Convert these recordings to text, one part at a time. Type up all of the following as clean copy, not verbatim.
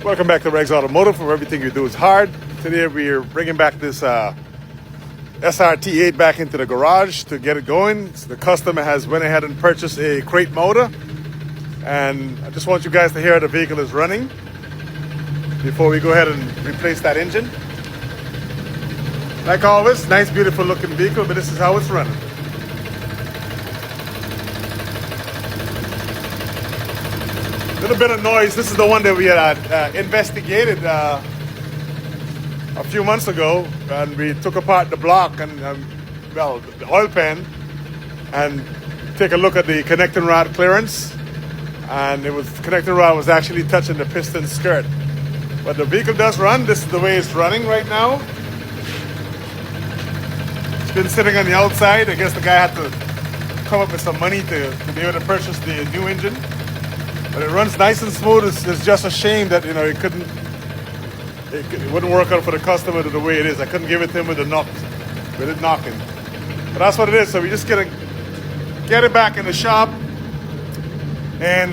Welcome back to Regs Automotive, where everything you do is hard. Today we're bringing back this Str-8 back into the garage to get it going. So the customer has went ahead and purchased a crate motor, and I just want you guys to hear how the vehicle is running before we go ahead and replace that engine. Like always, nice, beautiful looking vehicle, but this is how it's running. Little bit of noise. This is the one that we had investigated a few months ago, and we took apart the block and the oil pan and take a look at the connecting rod clearance, and the connecting rod was actually touching the piston skirt. But the vehicle does run. This is the way it's running right now. It's been sitting on the outside. I guess the guy had to come up with some money to be able to purchase the new engine. But it runs nice and smooth. It's just a shame that, it wouldn't work out for the customer the way it is. I couldn't give it to him with it knocking. But that's what it is. So we just gotta get it back in the shop and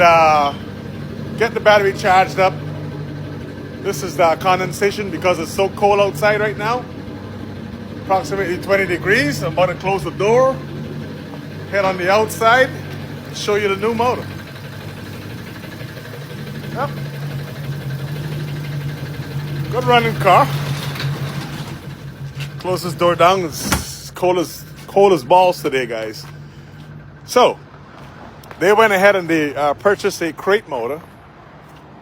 get the battery charged up. This is the condensation because it's so cold outside right now. Approximately 20 degrees. I'm about to close the door, head on the outside, and show you the new motor. Yep. Good running car. Close this door down. It's cold as balls today, guys. So they went ahead and they purchased a crate motor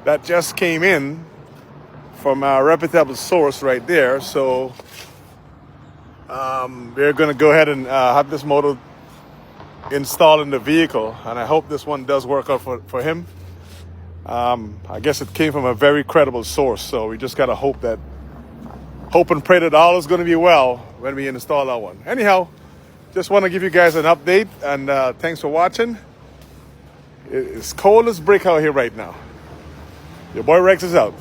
that just came in from a reputable source right there. So we're going to go ahead and have this motor installed in the vehicle, and I hope this one does work out for him. I guess it came from a very credible source, so we just gotta hope and pray that all is going to be well when we install that one. Anyhow, just want to give you guys an update, and thanks for watching. It's cold as brick out here right now. Your boy Rex is out.